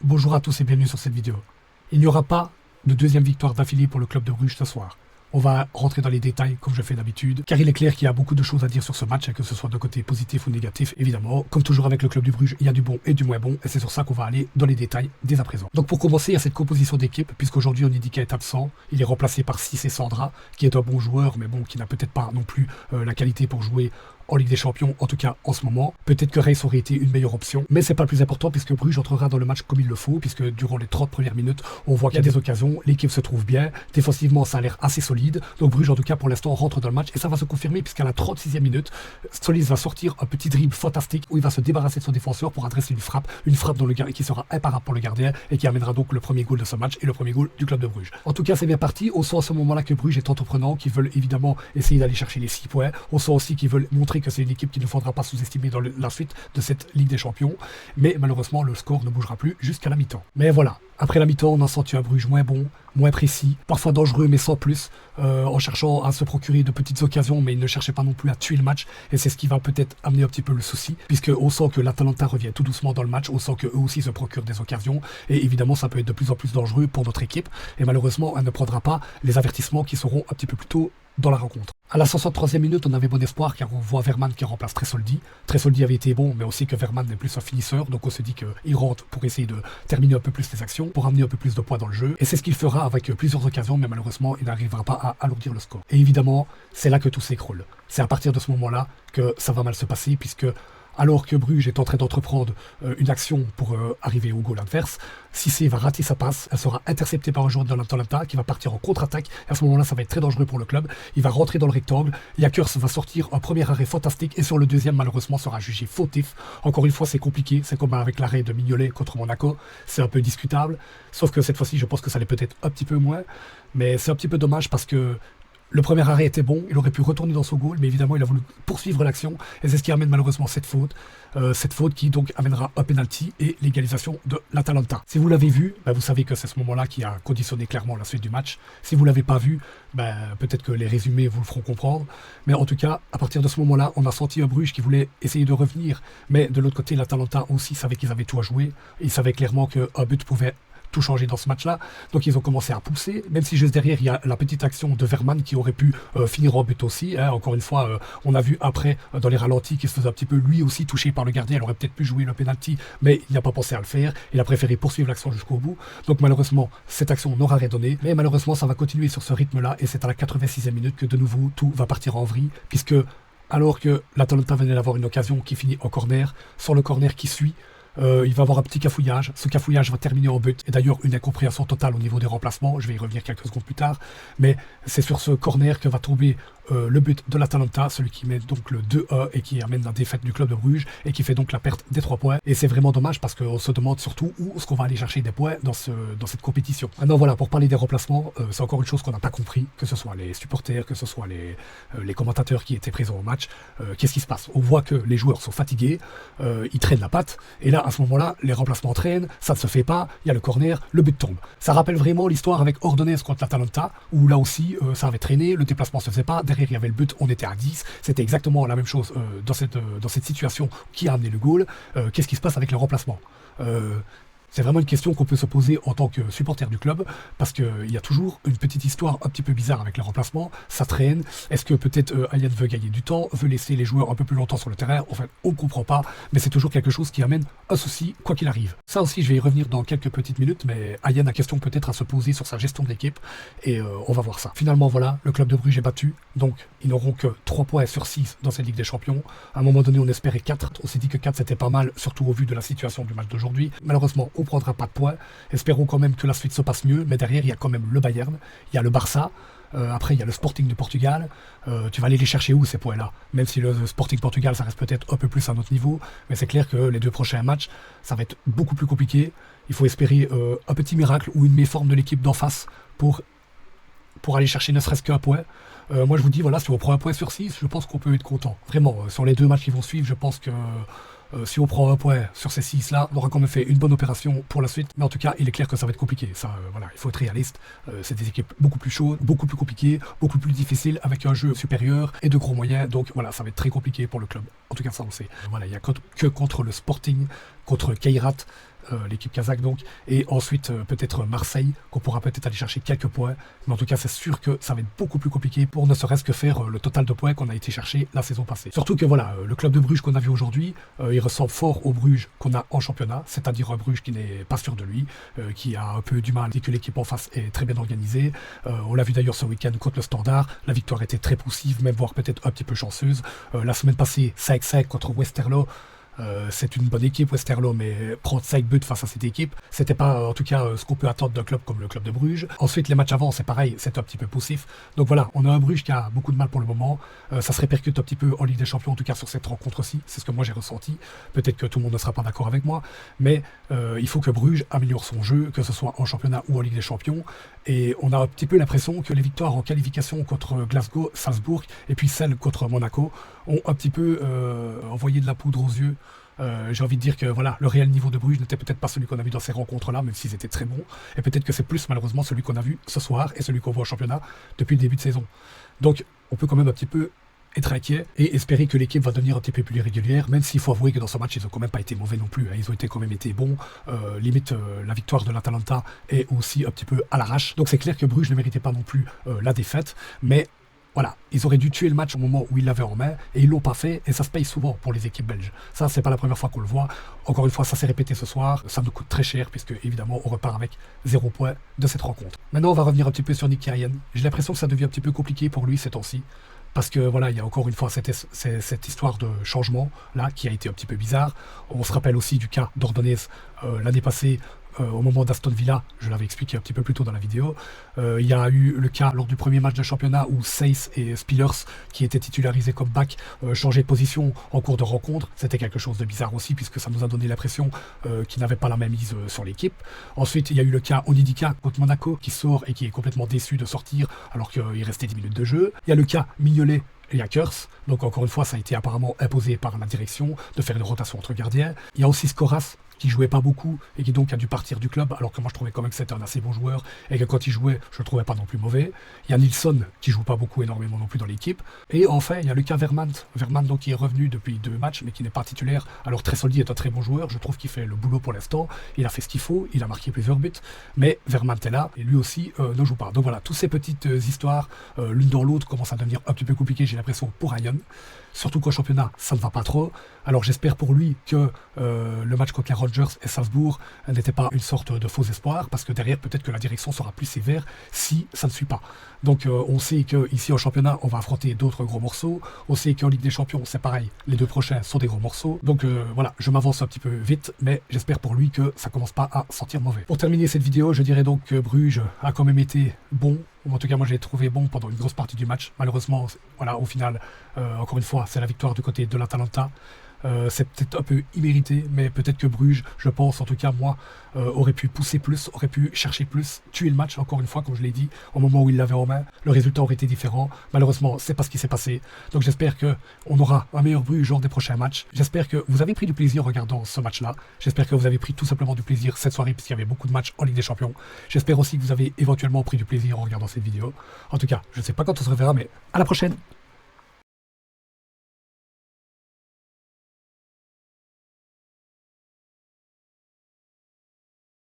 Bonjour à tous et bienvenue sur cette vidéo. Il n'y aura pas de deuxième victoire d'affilée pour le club de Bruges ce soir. On va rentrer dans les détails comme je fais d'habitude, car il est clair qu'il y a beaucoup de choses à dire sur ce match, que ce soit de côté positif ou négatif, évidemment. Comme toujours avec le club du Bruges, il y a du bon et du moins bon, et c'est sur ça qu'on va aller dans les détails dès à présent. Donc pour commencer, il y a cette composition d'équipe, puisqu'aujourd'hui Onyedika est absent, il est remplacé par Cissé Sandra, qui est un bon joueur, mais bon, qui n'a peut-être pas non plus la qualité pour jouer en Ligue des Champions, en tout cas en ce moment. Peut-être que Reis aurait été une meilleure option, mais c'est pas le plus important puisque Bruges entrera dans le match comme il le faut, puisque durant les 30 premières minutes, on voit qu'il y a des occasions, l'équipe se trouve bien, défensivement ça a l'air assez solide, donc Bruges en tout cas pour l'instant rentre dans le match et ça va se confirmer puisqu'à la 36e minute, Solis va sortir un petit dribble fantastique où il va se débarrasser de son défenseur pour adresser une frappe dans le qui sera imparable pour le gardien et qui amènera donc le premier goal de ce match et le premier goal du club de Bruges. En tout cas c'est bien parti, on sent à ce moment-là que Bruges est entreprenant, qu'ils veulent évidemment essayer d'aller chercher les 6 points, on sent aussi qu'ils veulent montrer que c'est une équipe qui ne faudra pas sous-estimer dans la suite de cette Ligue des Champions, mais malheureusement le score ne bougera plus jusqu'à la mi-temps. Mais voilà, après la mi-temps on a senti un Bruges moins bon, moins précis, parfois dangereux mais sans plus, en cherchant à se procurer de petites occasions, mais il ne cherchait pas non plus à tuer le match, et c'est ce qui va peut-être amener un petit peu le souci, puisque on sent que l'Atalanta revient tout doucement dans le match, on sent qu'eux aussi se procurent des occasions, et évidemment ça peut être de plus en plus dangereux pour notre équipe, et malheureusement elle ne prendra pas les avertissements qui seront un petit peu plus tôt dans la rencontre. À la 63e minute, on avait bon espoir car on voit Verman qui remplace Tresoldi. Tresoldi avait été bon, mais aussi que Verman n'est plus un finisseur, donc on se dit qu'il rentre pour essayer de terminer un peu plus les actions, pour amener un peu plus de poids dans le jeu. Et c'est ce qu'il fera avec plusieurs occasions, mais malheureusement, il n'arrivera pas à alourdir le score. Et évidemment, c'est là que tout s'écroule. C'est à partir de ce moment-là que ça va mal se passer, puisque alors que Bruges est en train d'entreprendre une action pour arriver au goal adverse, Cissé va rater sa passe, elle sera interceptée par un joueur de l'Atalanta qui va partir en contre-attaque, et à ce moment-là ça va être très dangereux pour le club, il va rentrer dans le rectangle, Jakers va sortir un premier arrêt fantastique, et sur le deuxième malheureusement sera jugé fautif. Encore une fois c'est compliqué, c'est comme avec l'arrêt de Mignolet contre Monaco, c'est un peu discutable, sauf que cette fois-ci je pense que ça l'est peut-être un petit peu moins, mais c'est un petit peu dommage parce que le premier arrêt était bon, il aurait pu retourner dans son goal, mais évidemment il a voulu poursuivre l'action, et c'est ce qui amène malheureusement cette faute qui donc amènera un penalty et l'égalisation de l'Atalanta. Si vous l'avez vu, vous savez que c'est ce moment-là qui a conditionné clairement la suite du match. Si vous ne l'avez pas vu, peut-être que les résumés vous le feront comprendre, mais en tout cas, à partir de ce moment-là, on a senti un Bruges qui voulait essayer de revenir, mais de l'autre côté, l'Atalanta aussi savait qu'ils avaient tout à jouer, ils savaient clairement qu'un but pouvait tout changer dans ce match-là, donc ils ont commencé à pousser, même si juste derrière il y a la petite action de Verman qui aurait pu finir en but aussi, hein. Encore une fois, on a vu après dans les ralentis qu'il se faisait un petit peu lui aussi touché par le gardien, il aurait peut-être pu jouer le penalty, mais il n'a pas pensé à le faire, il a préféré poursuivre l'action jusqu'au bout, donc malheureusement cette action n'aura rien donné, mais malheureusement ça va continuer sur ce rythme-là, et c'est à la 86e minute que de nouveau tout va partir en vrille, puisque alors que l'Atalanta venait d'avoir une occasion qui finit en corner, sur le corner qui suit, il va avoir un petit cafouillage, ce cafouillage va terminer en but, et d'ailleurs une incompréhension totale au niveau des remplacements, je vais y revenir quelques secondes plus tard, mais c'est sur ce corner que va tomber le but de l'Atalanta, celui qui met donc le 2-1 et qui amène la défaite du club de Bruges et qui fait donc la perte des 3 points, et c'est vraiment dommage parce qu'on se demande surtout où est-ce qu'on va aller chercher des points dans cette compétition. Maintenant voilà, pour parler des remplacements, c'est encore une chose qu'on n'a pas compris, que ce soit les supporters, que ce soit les commentateurs qui étaient présents au match, qu'est-ce qui se passe? On voit que les joueurs sont fatigués, ils traînent la patte, et là à ce moment-là, les remplacements traînent, ça ne se fait pas, il y a le corner, le but tombe. Ça rappelle vraiment l'histoire avec Ordonez contre l'Atalanta, où là aussi, ça avait traîné, le déplacement ne se faisait pas, derrière il y avait le but, on était à 10, c'était exactement la même chose dans cette situation qui a amené le goal. Qu'est-ce qui se passe avec le remplacement? C'est vraiment une question qu'on peut se poser en tant que supporter du club, parce qu'il y a toujours une petite histoire un petit peu bizarre avec les remplacements, ça traîne, est-ce que peut-être Ayhan veut gagner du temps, veut laisser les joueurs un peu plus longtemps sur le terrain, enfin on ne comprend pas, mais c'est toujours quelque chose qui amène un souci, quoi qu'il arrive. Ça aussi je vais y revenir dans quelques petites minutes, mais Ayhan a question peut-être à se poser sur sa gestion de l'équipe, et on va voir ça. Finalement voilà, le club de Bruges est battu, donc ils n'auront que 3 points sur 6 dans cette Ligue des Champions. À un moment donné on espérait 4, on s'est dit que 4 c'était pas mal, surtout au vu de la situation du match d'aujourd'hui. Malheureusement on prendra pas de points, espérons quand même que la suite se passe mieux, mais derrière il y a quand même le Bayern, il y a le Barça, après il y a le Sporting de Portugal, tu vas aller les chercher où ces points-là? Même si le Sporting Portugal ça reste peut-être un peu plus à notre niveau, mais c'est clair que les 2 prochains matchs ça va être beaucoup plus compliqué, il faut espérer un petit miracle ou une méforme de l'équipe d'en face pour aller chercher ne serait-ce qu'un point. Moi je vous dis voilà, si on prend un point sur 6, je pense qu'on peut être content, vraiment, sur les 2 matchs qui vont suivre, je pense que si on prend un point sur ces 6 là, on aura quand même fait une bonne opération pour la suite, mais en tout cas il est clair que ça va être compliqué, ça voilà, il faut être réaliste, c'est des équipes beaucoup plus chaudes, beaucoup plus compliquées, beaucoup plus difficiles, avec un jeu supérieur et de gros moyens, donc voilà, ça va être très compliqué pour le club, en tout cas ça on sait. Voilà, il n'y a que contre le Sporting, contre Kairat, l'équipe kazakh donc, et ensuite peut-être Marseille, qu'on pourra peut-être aller chercher quelques points, mais en tout cas c'est sûr que ça va être beaucoup plus compliqué pour ne serait-ce que faire le total de points qu'on a été chercher la saison passée. Surtout que voilà, le club de Bruges qu'on a vu aujourd'hui, il ressemble fort au Bruges qu'on a en championnat, c'est-à-dire un Bruges qui n'est pas sûr de lui, qui a un peu du mal, et que l'équipe en face est très bien organisée. On l'a vu d'ailleurs ce week-end contre le Standard, la victoire était très poussive, même voire peut-être un petit peu chanceuse. La semaine passée, 5-5 contre Westerlo. C'est une bonne équipe Westerlo, mais prendre 5 buts face à cette équipe, c'était pas en tout cas ce qu'on peut attendre d'un club comme le club de Bruges. Ensuite les matchs avant c'est pareil, c'est un petit peu poussif. Donc voilà, on a un Bruges qui a beaucoup de mal pour le moment. Ça se répercute un petit peu en Ligue des Champions, en tout cas sur cette rencontre-ci, c'est ce que moi j'ai ressenti. Peut-être que tout le monde ne sera pas d'accord avec moi, mais il faut que Bruges améliore son jeu, que ce soit en championnat ou en Ligue des Champions. Et on a un petit peu l'impression que les victoires en qualification contre Glasgow, Salzbourg et puis celles contre Monaco ont un petit peu envoyé de la poudre aux yeux. J'ai envie de dire que voilà, le réel niveau de Bruges n'était peut-être pas celui qu'on a vu dans ces rencontres-là, même s'ils étaient très bons. Et peut-être que c'est plus malheureusement celui qu'on a vu ce soir et celui qu'on voit au championnat depuis le début de saison. Donc on peut quand même un petit peu être inquiet et espérer que l'équipe va devenir un petit peu plus régulière, même s'il faut avouer que dans ce match ils ont quand même pas été mauvais non plus, hein. Ils ont quand même été bons, limite la victoire de l'Atalanta est aussi un petit peu à l'arrache, donc c'est clair que Bruges ne méritait pas non plus la défaite, mais voilà, ils auraient dû tuer le match au moment où ils l'avaient en main, et ils l'ont pas fait, et ça se paye souvent pour les équipes belges. Ça, c'est pas la première fois qu'on le voit. Encore une fois, ça s'est répété ce soir, ça nous coûte très cher, puisque évidemment, on repart avec 0 point de cette rencontre. Maintenant, on va revenir un petit peu sur Mkhitaryan. J'ai l'impression que ça devient un petit peu compliqué pour lui ces temps-ci, parce que voilà, il y a encore une fois cette histoire de changement, là, qui a été un petit peu bizarre. On se rappelle aussi du cas d'Ordonez l'année passée, au moment d'Aston Villa, je l'avais expliqué un petit peu plus tôt dans la vidéo. Il y a eu le cas lors du premier match de championnat où Seyss et Spillers, qui étaient titularisés comme back, changeaient de position en cours de rencontre. C'était quelque chose de bizarre aussi, puisque ça nous a donné l'impression qu'ils n'avaient pas la même mise sur l'équipe. Ensuite, il y a eu le cas Onidika contre Monaco, qui sort et qui est complètement déçu de sortir alors qu'il restait 10 minutes de jeu. Il y a le cas Mignolet et Hackers, donc encore une fois ça a été apparemment imposé par la direction de faire une rotation entre gardiens. Il y a aussi Skoras qui jouait pas beaucoup et qui donc a dû partir du club, alors que moi je trouvais quand même que c'était un assez bon joueur et que quand il jouait je le trouvais pas non plus mauvais. Il y a Nilsson qui joue pas beaucoup énormément non plus dans l'équipe, et enfin il y a Lucas Vermand donc qui est revenu depuis 2 matchs mais qui n'est pas titulaire. Alors Tresoldi est un très bon joueur, je trouve qu'il fait le boulot pour l'instant, il a fait ce qu'il faut, il a marqué plusieurs buts, mais Vermand est là et lui aussi ne joue pas. Donc voilà, toutes ces petites histoires l'une dans l'autre commencent à devenir un petit peu compliquées, j'ai l'impression, pour Ryan. Surtout qu'au championnat, ça ne va pas trop. Alors j'espère pour lui que le match contre les Rangers et Salzbourg n'était pas une sorte de faux espoir, parce que derrière, peut-être que la direction sera plus sévère si ça ne suit pas. Donc on sait qu'ici au championnat, on va affronter d'autres gros morceaux. On sait qu'en Ligue des Champions, c'est pareil. Les 2 prochains sont des gros morceaux. Donc voilà, je m'avance un petit peu vite, mais j'espère pour lui que ça commence pas à sentir mauvais. Pour terminer cette vidéo, je dirais donc que Bruges a quand même été bon. En tout cas, moi, je l'ai trouvé bon pendant une grosse partie du match. Malheureusement, voilà, au final, encore une fois, c'est la victoire du côté de l'Atalanta. C'est peut-être un peu immérité, mais peut-être que Bruges, je pense, en tout cas moi, aurait pu pousser plus, aurait pu chercher plus, tuer le match, encore une fois, comme je l'ai dit, au moment où il l'avait en main. Le résultat aurait été différent. Malheureusement, c'est pas ce qui s'est passé. Donc j'espère qu'on aura un meilleur Bruges lors des prochains matchs. J'espère que vous avez pris du plaisir en regardant ce match-là. J'espère que vous avez pris tout simplement du plaisir cette soirée, puisqu'il y avait beaucoup de matchs en Ligue des Champions. J'espère aussi que vous avez éventuellement pris du plaisir en regardant cette vidéo. En tout cas, je ne sais pas quand on se reverra, mais à la prochaine!